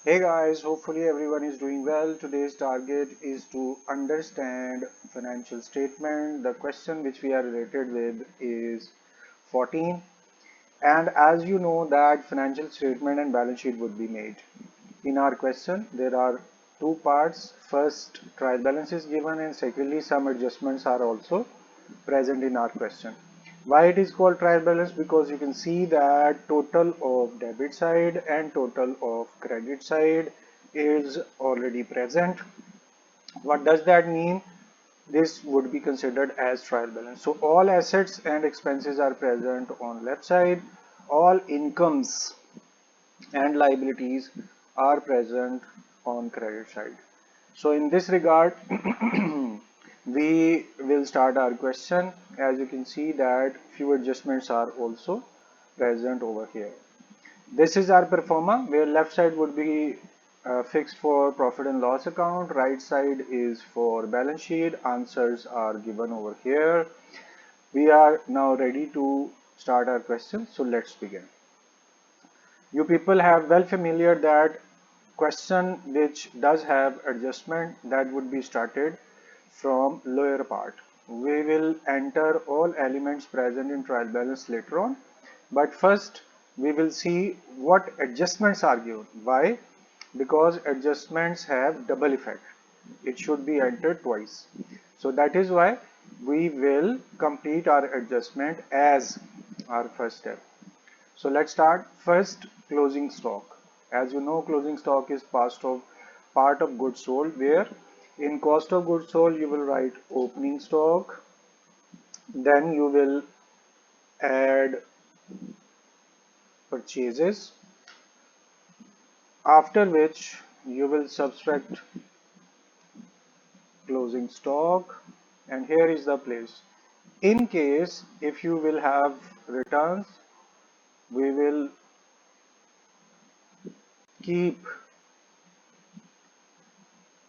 Hey guys, hopefully everyone is doing well. Today's target is to understand financial statement. The question which we are related with is 14. And as you know that financial statement and balance sheet would be made. In our question, there are two parts. First, trial balance is given and secondly, some adjustments are also present in our question. Why it is called trial balance? Because you can see that total of debit side and total of credit side is already present. What does that mean? This would be considered as trial balance. So all assets and expenses are present on left side. All incomes and liabilities are present on credit side. So in this regard, we will start our question. As you can see that few adjustments are also present over here. This is our pro forma where left side would be fixed for profit and loss account, right side is for balance sheet. Answers are given over here. We are now ready to start our question, so let's begin. You people have well familiar that question which does have adjustment that would be started from lower part. We will enter all elements present in trial balance later on, but first we will see what adjustments are given. Why? Because adjustments have double effect. It should be entered twice. So that is why we will complete our adjustment as our first step. So let's start. First, closing stock. As you know, closing stock is part of goods sold, where in cost of goods sold you will write opening stock, then you will add purchases, after which you will subtract closing stock, and here is the place. In case if you will have returns, we will keep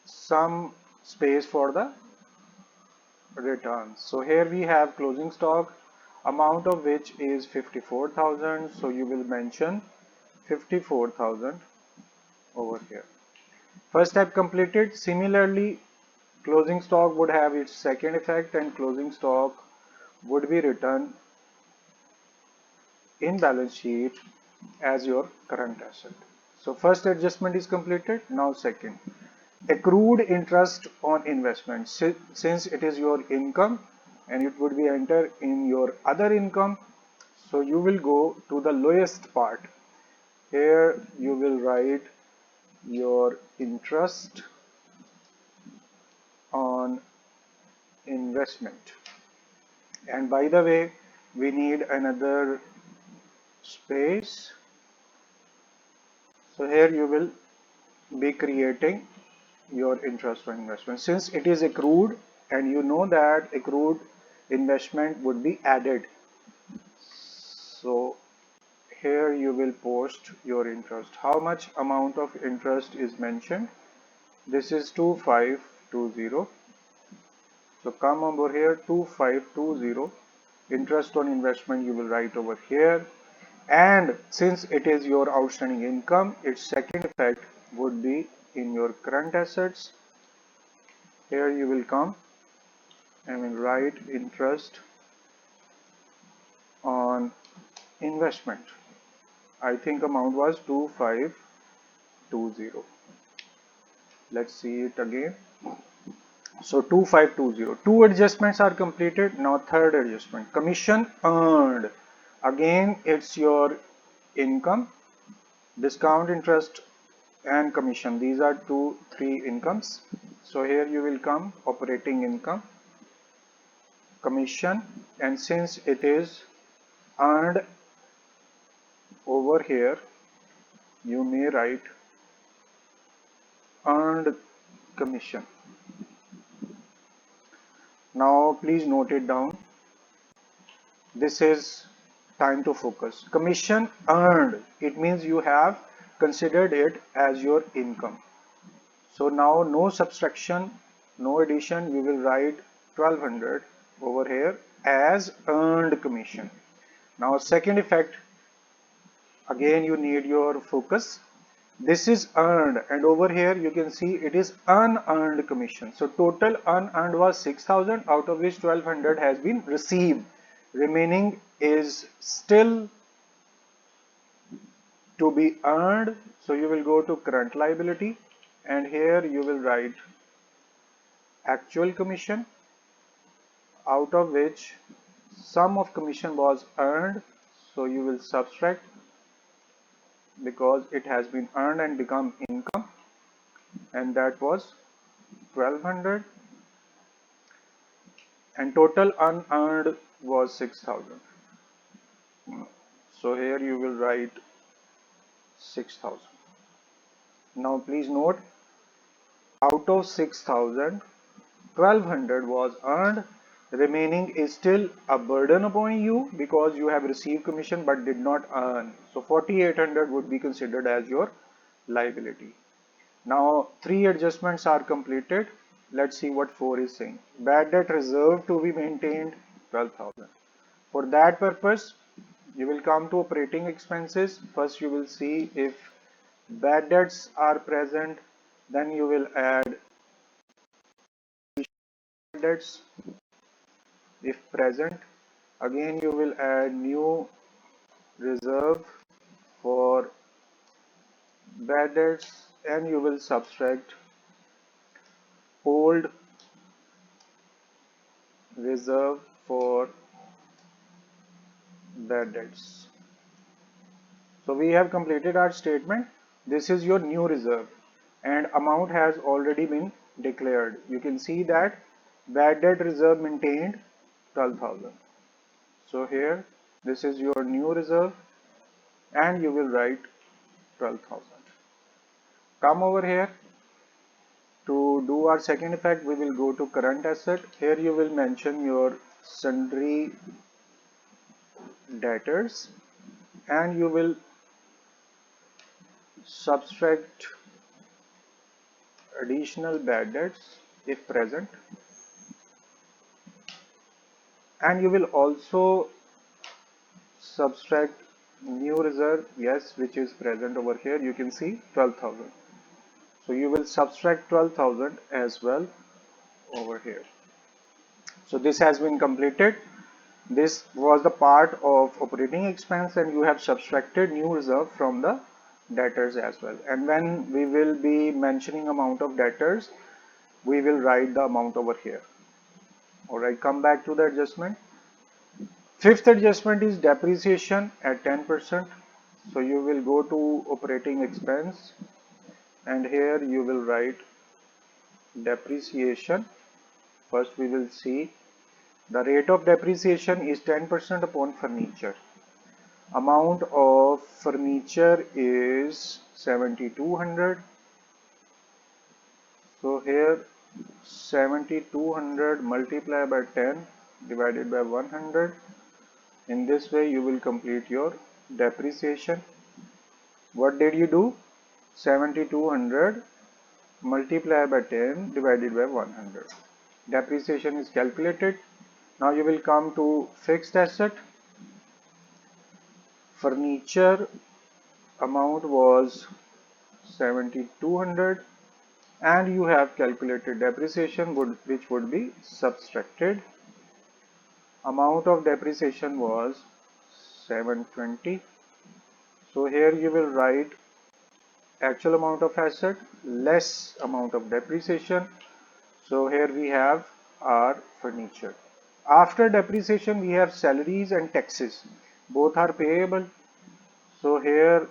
some space for the returns. So here we have closing stock, amount of which is 54,000. So you will mention 54,000 over here. First step completed. Similarly, closing stock would have its second effect, and closing stock would be written in balance sheet as your current asset. So first adjustment is completed. Now second, accrued interest on investment. Since it is your income and it would be entered in your other income, so you will go to the lowest part. Here you will write your interest on investment. And by the way, we need another space. So here you will be creating your interest on investment. Since it is accrued and you know that accrued investment would be added, so here you will post your interest. How much amount of interest is mentioned? This is 2520. So come over here, 2520. Interest on investment you will write over here. And since it is your outstanding income, its second effect would be in your current assets. Here you will come and will write interest on investment. I think amount was 2520. Let's see it again. So 2520. Two adjustments are completed. Now third adjustment. Commission earned. Again, it's your income, discount, interest, and commission. These are three incomes. So here you will come operating income, commission, and since it is earned over here, you may write earned commission. Now please note it down. This is time to focus. Commission earned, it means you have considered it as your income. So now no subtraction, no addition, we will write 1200 over here as earned commission. Now second effect, again you need your focus. This is earned, and over here you can see it is unearned commission. So total unearned was 6,000, out of which 1,200 has been received. Remaining is still to be earned. So you will go to current liability, and here you will write actual commission, out of which sum of commission was earned. So you will subtract, because it has been earned and become income, and that was 1,200, and total unearned was 6,000. So here you will write 6,000. Now please note, out of 6,000, 1,200 was earned. Remaining is still a burden upon you because you have received commission but did not earn. So 4,800 would be considered as your liability. Now three adjustments are completed. Let's see what 4 is saying. Bad debt reserve to be maintained, 12,000. For that purpose, you will come to operating expenses. First you will see if bad debts are present, then you will add bad debts if present. Again you will add new reserve for bad debts, and you will subtract old reserve for bad debts. So we have completed our statement. This is your new reserve, and amount has already been declared. You can see that bad debt reserve maintained 12,000. So here this is your new reserve, and you will write 12,000. Come over here. To do our second effect, we will go to current asset. Here you will mention your sundry debtors, and you will subtract additional bad debts if present, and you will also subtract new reserve, yes, which is present over here. You can see 12,000. So you will subtract 12,000 as well over here. So this has been completed. This was the part of operating expense, and you have subtracted new reserve from the debtors as well. And when we will be mentioning amount of debtors, we will write the amount over here. Alright, come back to the adjustment. Fifth adjustment is depreciation at 10%. So you will go to operating expense, and here you will write depreciation. First we will see the rate of depreciation is 10% upon furniture. Amount of furniture is 7,200. So here 7,200 multiplied by 10 divided by 100. In this way you will complete your depreciation. What did you do? 7,200 multiplied by 10 divided by 100. Depreciation is calculated. Now you will come to fixed asset. Furniture amount was 7,200, and you have calculated depreciation which would be subtracted. Amount of depreciation was 720. So here you will write actual amount of asset less amount of depreciation. So here we have our furniture. After depreciation we have salaries and taxes. Both are payable. So here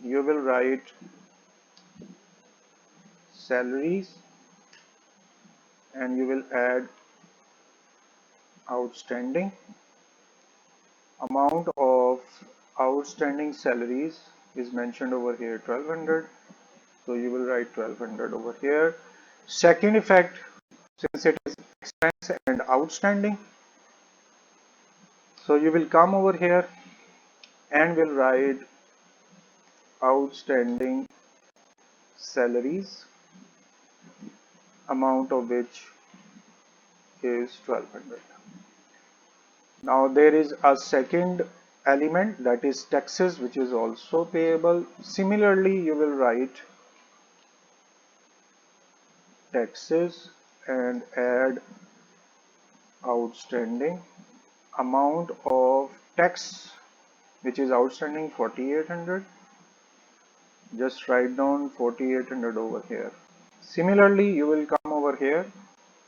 you will write salaries, and you will add outstanding. Amount of outstanding salaries is mentioned over here, 1,200. So you will write 1,200 over here. Second effect, since it is expense and outstanding, so you will come over here and will write outstanding salaries, amount of which is 1,200. Now there is a second element, that is taxes, which is also payable. Similarly, you will write taxes and add outstanding amount of tax which is outstanding 4800. Just write down 4800 over here. Similarly, you will come over here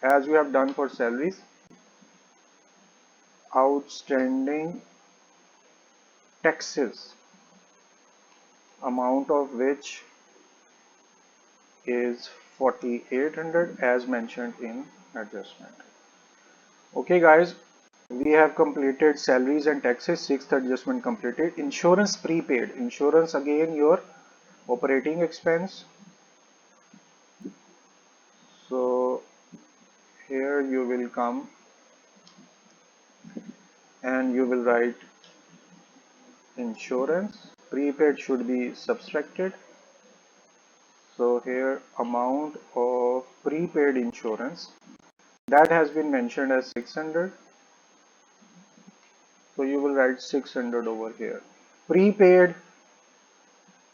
as we have done for salaries, outstanding taxes, amount of which is 4800 as mentioned in adjustment. Okay guys, we have completed salaries and taxes, sixth adjustment completed. Insurance prepaid, insurance again your operating expense. So here you will come and you will write insurance, prepaid should be subtracted. So here amount of prepaid insurance, that has been mentioned as 600. So you will write 600 over here. Prepaid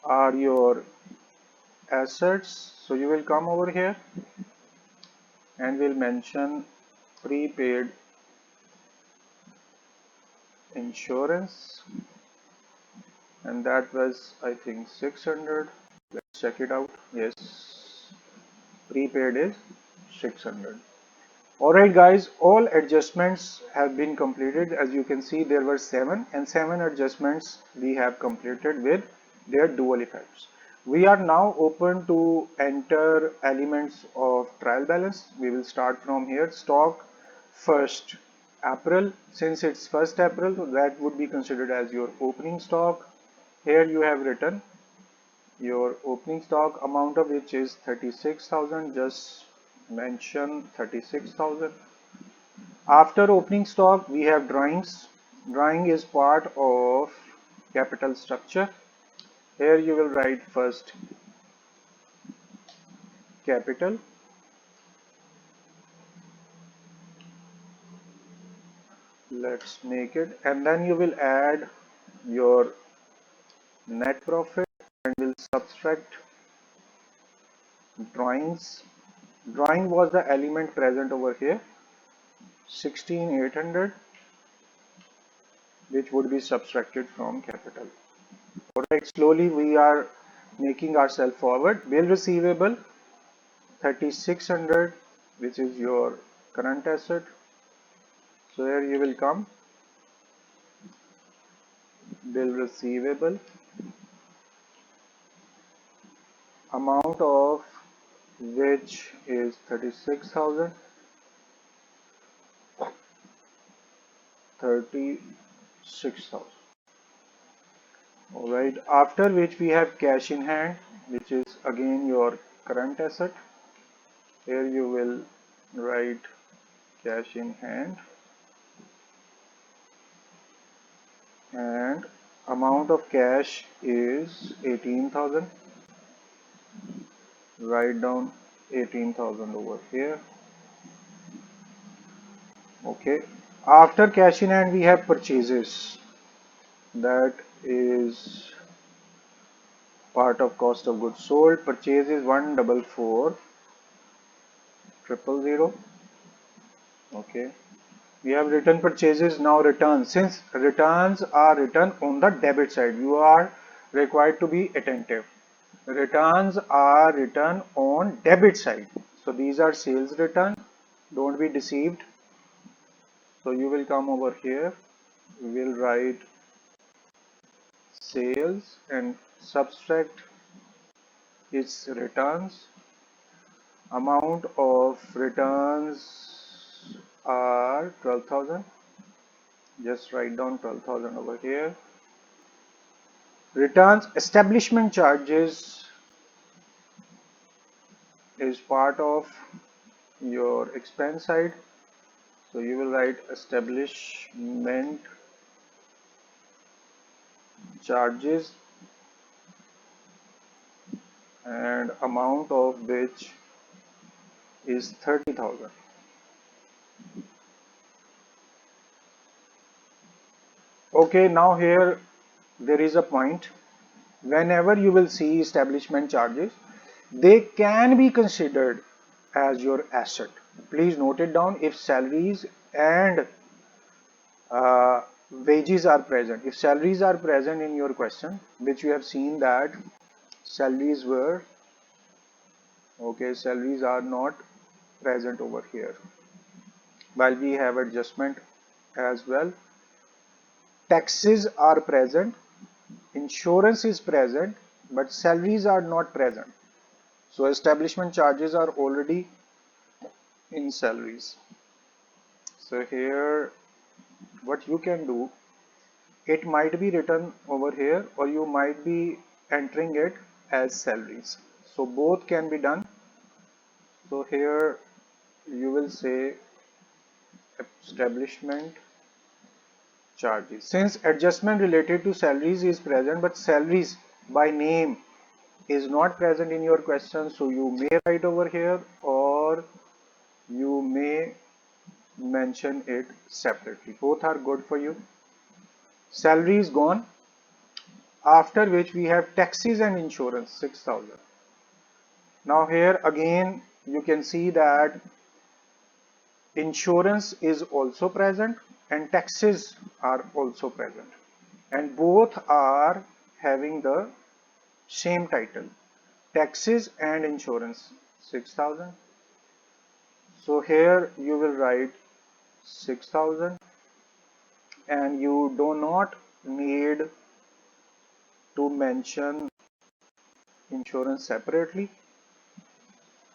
are your assets. So you will come over here and will mention prepaid insurance, and that was I think 600. Let's check it out. Yes, prepaid is 600. Alright guys, all adjustments have been completed. As you can see, there were 7 and 7 adjustments we have completed with their dual effects. We are now open to enter elements of trial balance. We will start from here. Stock 1st April. Since it's 1st April, so that would be considered as your opening stock. Here you have written your opening stock, amount of which is 36,000. Just mention 36,000. After opening stock, we have drawings. Drawing is part of capital structure. Here you will write first capital, let's make it, and then you will add your net profit and will subtract drawings. Drawing was the element present over here, 16,800, which would be subtracted from capital. Alright, slowly we are making ourselves forward. Bill receivable 3600, which is your current asset. So here you will come bill receivable, amount of which is 36,000, 36,000. Alright, after which we have cash in hand, which is again your current asset. Here you will write cash in hand, and amount of cash is 18,000. Write down 18,000 over here. Okay, after cash in hand we have purchases, that is part of cost of goods sold. Purchase is 144,000. Okay, we have written purchases. Now returns, since returns are written on the debit side, you are required to be attentive. Returns are written on debit side, so these are sales return, don't be deceived. So you will come over here, we will write sales and subtract its returns. Amount of returns are 12,000. Just write down 12,000 over here. Returns establishment charges is part of your expense side. So you will write establishment charges, and amount of which is 30,000. Okay, now here there is a point. Whenever you will see establishment charges, they can be considered as your asset. Please note it down. If salaries and wages are present, if salaries are present in your question, which you have seen that salaries were, okay, salaries are not present over here, while we have adjustment as well. Taxes are present, insurance is present, but salaries are not present. So establishment charges are already in salaries. So here what you can do, it might be written over here or you might be entering it as salaries. So both can be done. So here you will say establishment charges. Since adjustment related to salaries is present, but salaries by name is not present in your question, so you may write over here or you may mention it separately. Both are good for you. Salary is gone, after which we have taxes and insurance 6,000. Now here again you can see that insurance is also present and taxes are also present, and both are having the same title, taxes and insurance 6,000. So here you will write 6,000 and you do not need to mention insurance separately.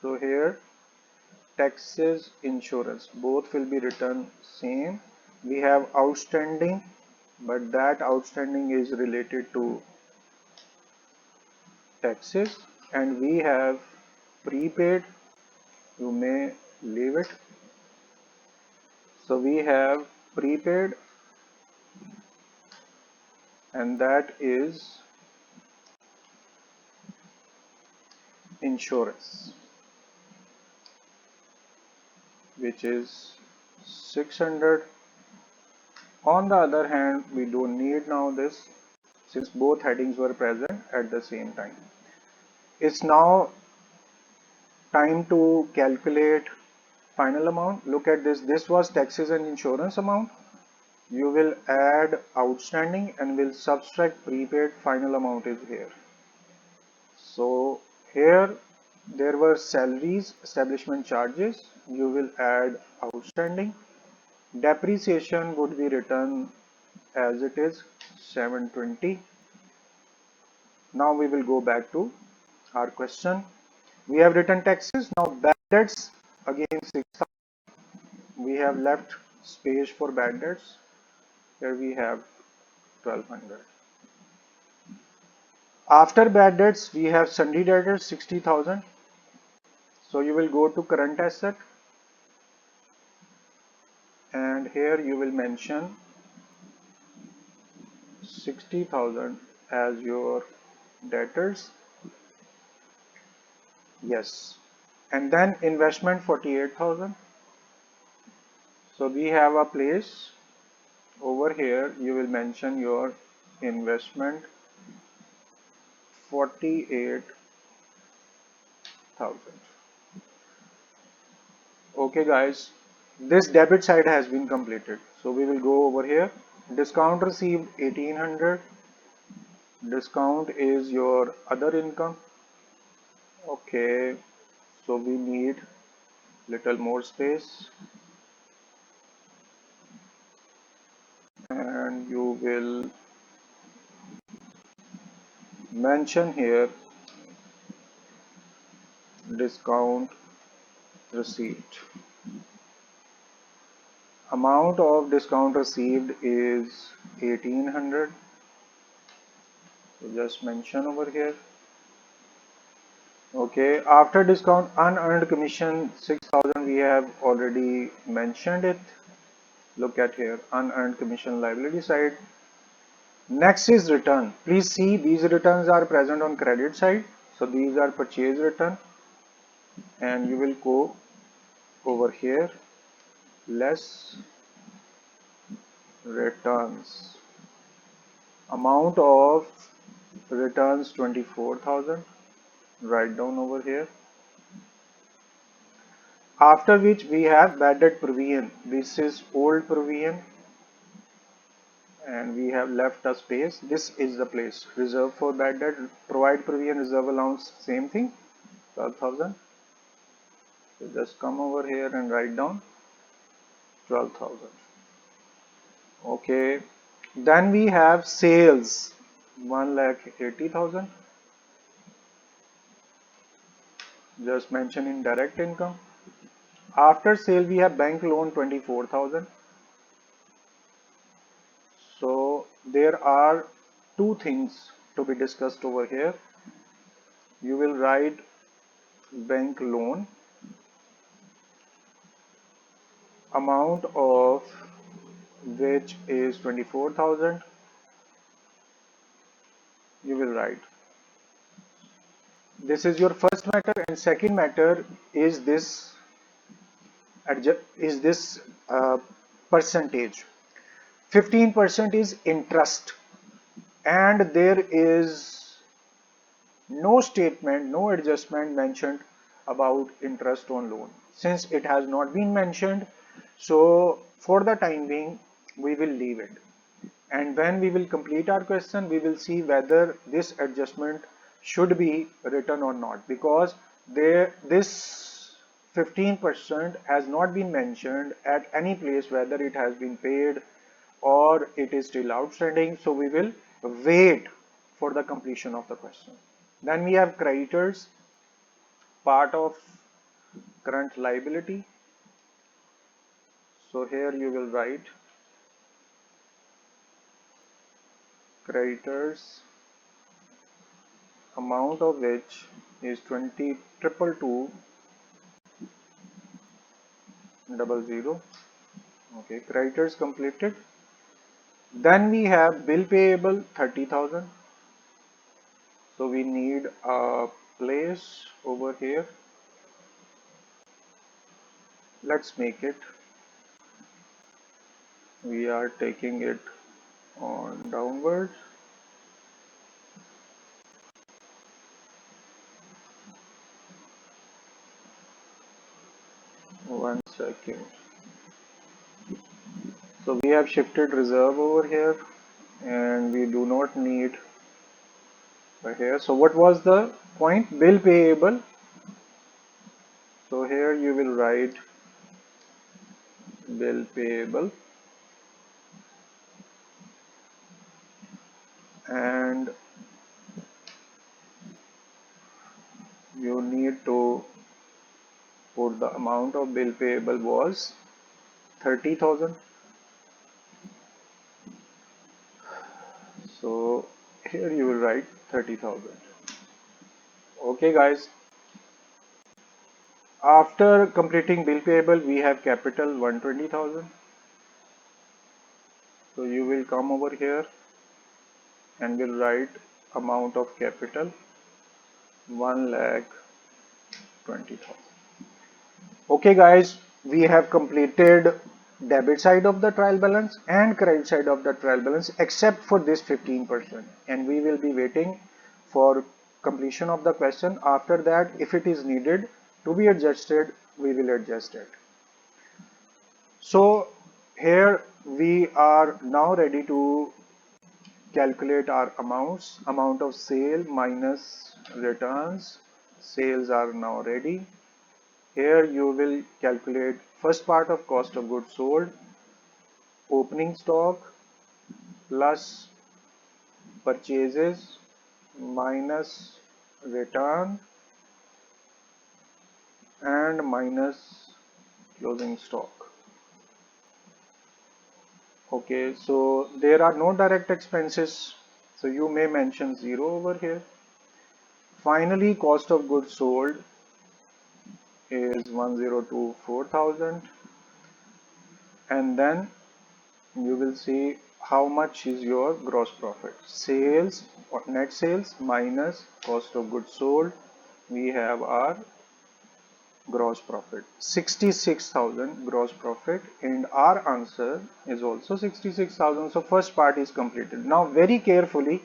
So here taxes, insurance, both will be written same. We have outstanding, but that outstanding is related to taxes, and we have prepaid, you may leave it. So we have prepaid, and that is insurance, which is 600. On the other hand, we don't need now this since both headings were present at the same time. It's now time to calculate final amount. Look at this. This was taxes and insurance amount. You will add outstanding and will subtract prepaid. Final amount is here. So here there were salaries, establishment charges. You will add outstanding. Depreciation would be written as it is 720. Now we will go back to our question. We have written taxes. Now bad debts again 6,000. We have left space for bad debts. Here we have 1200. After bad debts we have sundry debtors 60,000. So you will go to current asset and here you will mention 60,000 as your debtors. Yes. And then investment 48,000. So we have a place over here. You will mention your investment 48,000. Okay guys, this debit side has been completed. So we will go over here. Discount received 1800. Discount is your other income. Okay, so we need little more space and you will mention here discount received. Amount of discount received is 1800. So just mention over here. Okay, after discount unearned commission 6,000, we have already mentioned it. Look at here, unearned commission liability side. Next is return. Please see these returns are present on credit side. So these are purchase return and you will go over here, less returns. Amount of returns 24,000. Write down over here. After which we have bad debt provision. This is old provision and we have left a space. This is the place. Reserve for bad debt. Provide provision, reserve allowance, same thing. 12,000. So just come over here and write down 12,000. Okay. Then we have sales. 1,80,000. Just mention in direct income. After sale we have bank loan 24,000. So there are two things to be discussed over here. You will write bank loan, amount of which is 24,000. You will write. This is your first matter, and second matter is this percentage. 15% is interest, and there is no statement, no adjustment mentioned about interest on loan. Since it has not been mentioned, so for the time being, we will leave it. And when we will complete our question, we will see whether this adjustment should be written or not, because this 15% has not been mentioned at any place whether it has been paid or it is still outstanding. So we will wait for the completion of the question. Then we have creditors, part of current liability. So here you will write creditors, amount of which is 20,222,000. Okay, creditors completed. Then we have bill payable 30,000. So we need a place over here. Let's make it. We are taking it on downwards. One second. So we have shifted reserve over here and we do not need here. So what was the point? Bill payable. So here you will write bill payable, and you need to put the amount of bill payable was 30,000. So here you will write 30,000. Okay guys, after completing bill payable we have capital 120,000. So you will come over here and will write amount of capital 1,20,000. Okay guys, we have completed debit side of the trial balance and credit side of the trial balance except for this 15%, and we will be waiting for completion of the question. After that, if it is needed to be adjusted, we will adjust it. So here we are now ready to calculate our amounts. Amount of sale minus returns. Sales are now ready. Here you will calculate first part of cost of goods sold, opening stock plus purchases minus return and minus closing stock. Okay, so there are no direct expenses, so you may mention 0 over here. Finally, cost of goods sold is 1,024,000, and then you will see how much is your gross profit. Sales or net sales minus cost of goods sold. We have our gross profit, 66,000 gross profit, and our answer is also 66,000. So first part is completed. Now very carefully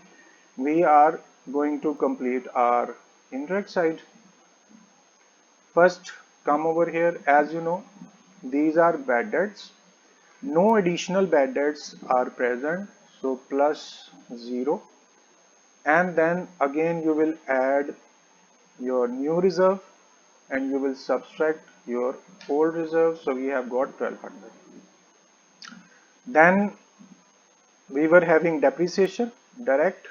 we are going to complete our indirect side. First, come over here. As you know, these are bad debts. No additional bad debts are present, so plus 0. And then again you will add your new reserve and you will subtract your old reserve. So we have got 1200. Then we were having depreciation, direct,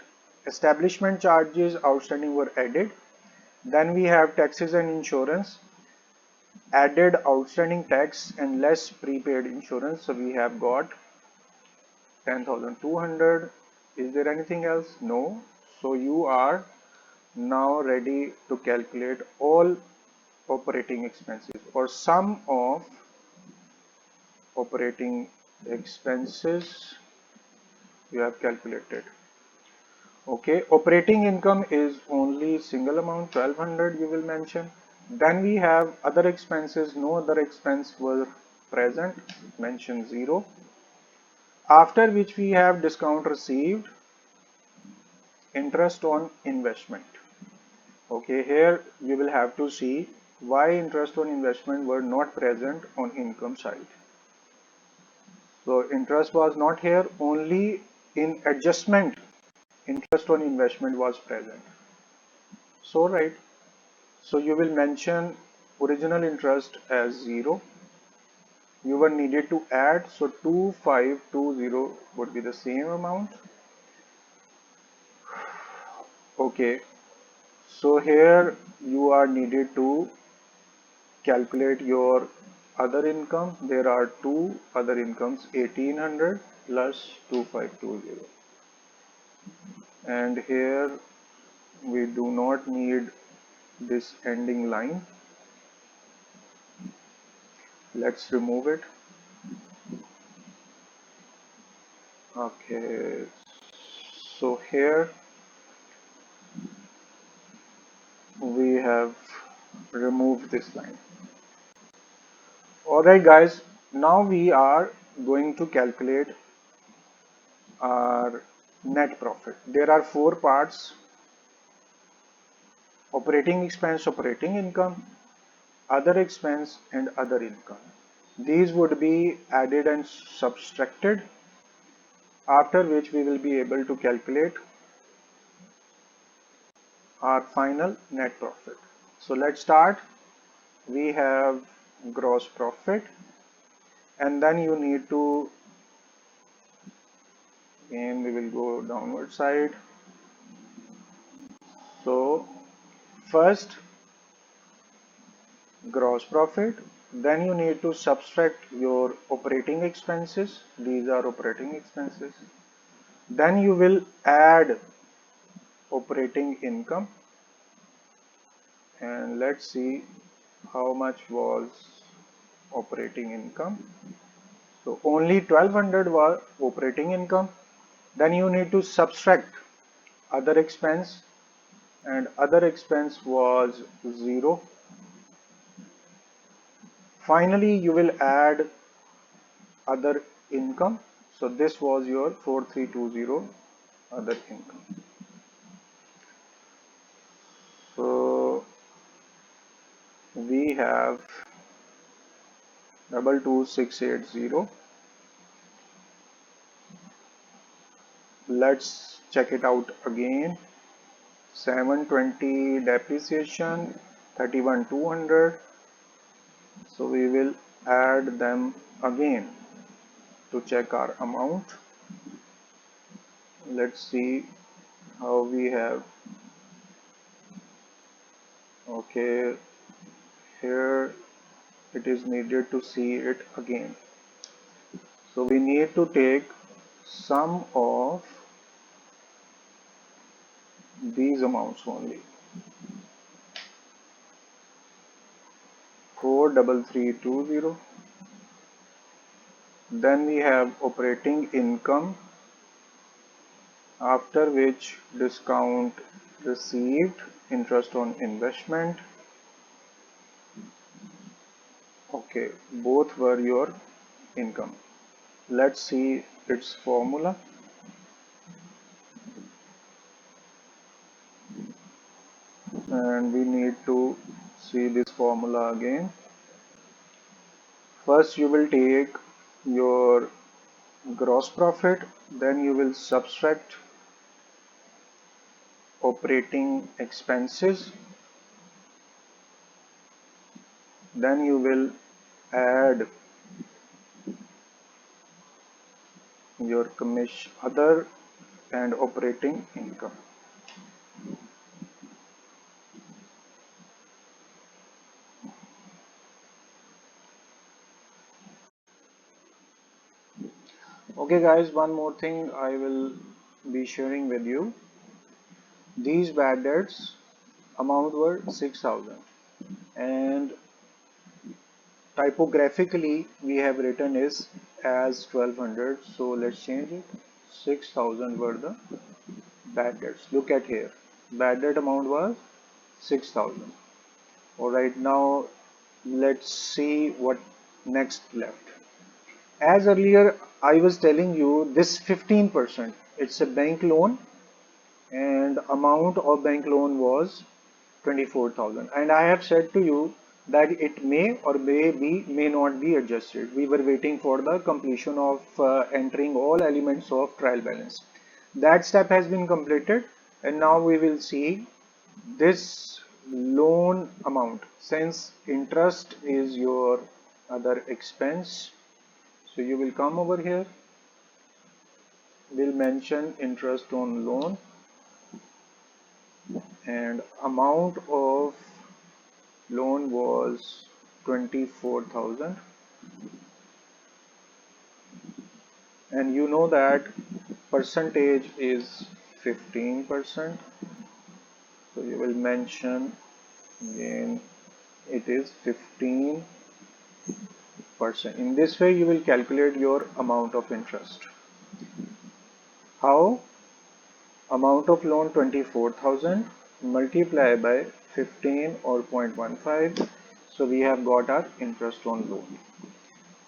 establishment charges outstanding were added. Then we have taxes and insurance, added outstanding tax and less prepaid insurance. So we have got 10,200. Is there anything else? No. So you are now ready to calculate all operating expenses or sum of operating expenses you have calculated. Okay, operating income is only single amount 1200 you will mention. Then we have other expenses, no other expense were present, mention 0. After which we have discount received, interest on investment. Okay, here you will have to see why interest on investment were not present on income side. So interest was not here, only in adjustment interest on investment was present. So right, so you will mention original interest as 0. You were needed to add, so 2520 would be the same amount. Okay, so here you are needed to calculate your other income. There are two other incomes, 1800 plus 2520. And here we do not need this ending line. Let's remove it. Okay, so here we have removed this line. Alright guys, now we are going to calculate our net profit. There are four parts: operating expense, operating income, other expense and other income. These would be added and subtracted, after which we will be able to calculate our final net profit. So let's start. We have gross profit and then you need to, again we will go downward side. So first gross profit, then you need to subtract your operating expenses. These are operating expenses. Then you will add operating income and let's see how much was operating income. So only 1200 was operating income. Then you need to subtract other expense and other expense was 0. Finally you will add other income. So this was your 4320 other income. So we have 22680. Let's check it out again. 720 depreciation, 31200. So we will add them again to check our amount. Let's see how we have. Okay, here it is needed to see it again. So we need to take sum of these amounts only. 43320. Then we have operating income, after which discount received, interest on investment, Okay, both were your income. Let's see its formula. And we need to see this formula again. First you will take your gross profit, then you will subtract operating expenses, then you will add your commission other and operating income. Okay guys, one more thing I will be sharing with you. These bad debts amount were 6,000 and typographically we have written is as 1200, so let's change it. 6,000 were the bad debts. Look at here, bad debt amount was 6,000. Alright, now let's see what next left. As earlier I was telling you, this 15%, it's a bank loan and amount of bank loan was 24,000, and I have said to you that it may or may not be adjusted. We were waiting for the completion of entering all elements of trial balance. That step has been completed, and now we will see this loan amount. Since interest is your other expense, so you will come over here, we'll mention interest on loan and amount of loan was 24,000, and you know that percentage is 15%, so you will mention again it is 15%. In this way you will calculate your amount of interest. How? Amount of loan 24,000 multiply by 15 or 0.15, so we have got our interest on loan.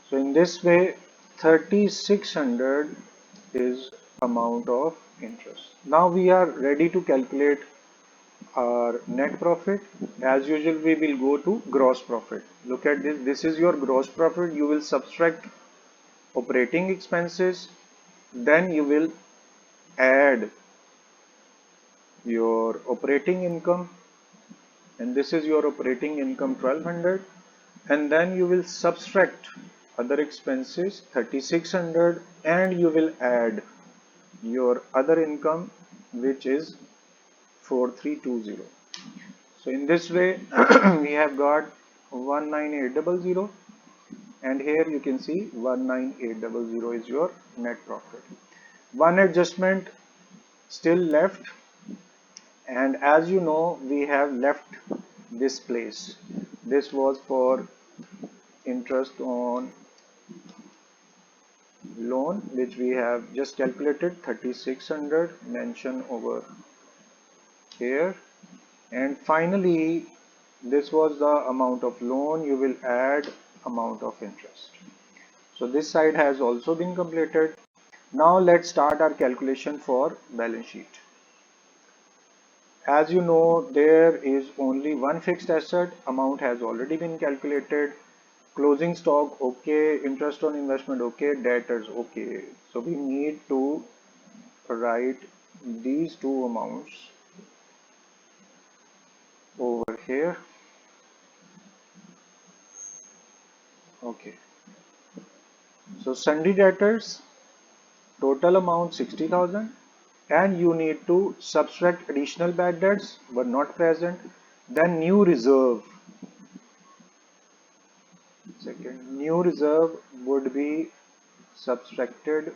So in this way 3600 is amount of interest. Now we are ready to calculate our net profit. As usual we will go to gross profit. Look at this, this is your gross profit. You will subtract operating expenses, then you will add your operating income, and this is your operating income 1200, and then you will subtract other expenses 3600, and you will add your other income which is 4320. So in this way we have got 19800, and here you can see 19800 is your net profit. One adjustment still left, and as you know we have left this place. This was for interest on loan which we have just calculated 3600, mention over here, and finally this was the amount of loan. You will add amount of interest. So this side has also been completed. Now let's start our calculation for balance sheet. As you know, there is only one fixed asset. Amount has already been calculated. Closing stock okay, interest on investment okay, debtors okay. So we need to write these two amounts over here. Okay, so sundry debtors total amount 60,000, and you need to subtract additional bad debts were not present, then new reserve. Second, new reserve would be subtracted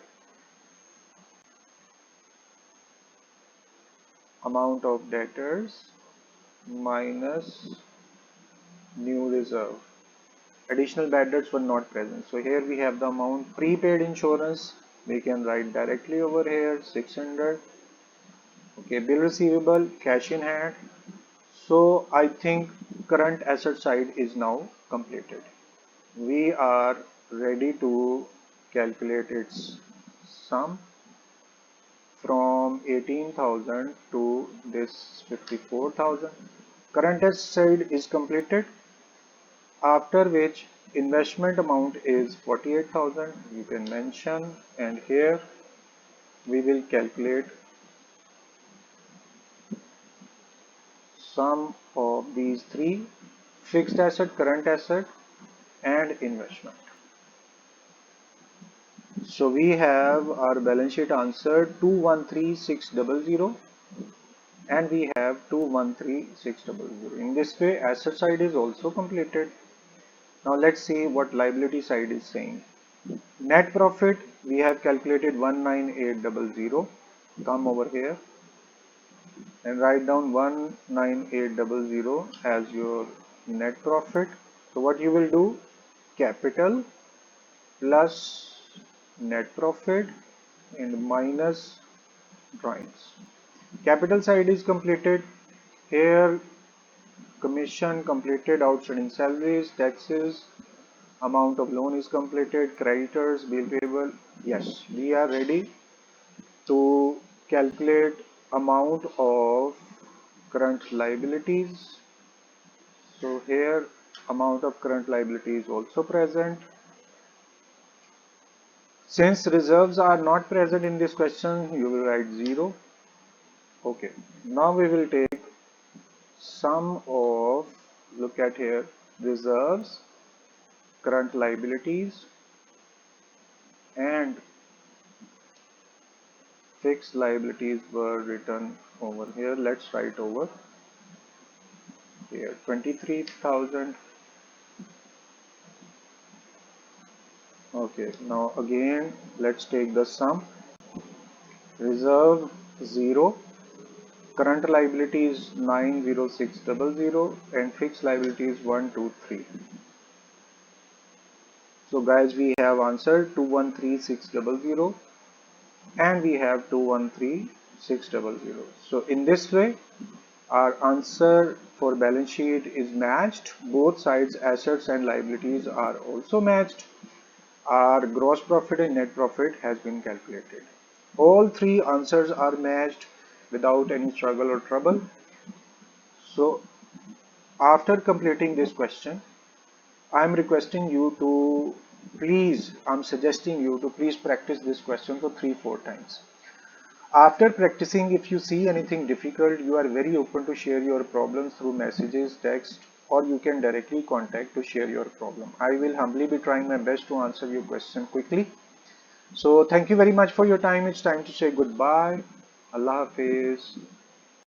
amount of debtors minus new reserve. Additional bad debts were not present. So here we have the amount prepaid insurance. We can write directly over here 600. Okay, bill receivable, cash in hand. So I think current asset side is now completed. we are ready to calculate its sum from 18,000 to this 54,000. Current asset side is completed, after which investment amount is 48,000. You can mention, and here we will calculate sum of these three: fixed asset, current asset, and investment. So we have our balance sheet answer 213,600 and we have 213,600. In this way, asset side is also completed. Now let's see what liability side is saying. Net profit, we have calculated 19800. Come over here and write down 19800 as your net profit. So what you will do, capital plus net profit and minus drawings. Capital side is completed. Here commission completed, outstanding salaries, taxes, amount of loan is completed, creditors, bill payable. Yes, we are ready to calculate amount of current liabilities. So here amount of current liability is also present. Since reserves are not present in this question, you will write 0. Okay, now we will take sum of, look at here, reserves, current liabilities, and fixed liabilities were written over here. Let's write over here 23,000. Okay, now again let's take the sum. Reserve 0, current liability is 90600, and fixed liability is 123. So guys, we have answered 213600 and we have 213600. So in this way, our answer for balance sheet is matched. Both sides, assets and liabilities, are also matched. Our gross profit and net profit has been calculated. All three answers are matched without any struggle or trouble. So after completing this question, I'm requesting you to I'm suggesting you to please practice this question for 3-4 times. After practicing, if you see anything difficult, you are very open to share your problems through messages, text, or you can directly contact to share your problem. I will humbly be trying my best to answer your question quickly. So thank you very much for your time. It's time to say goodbye. Allah Hafiz.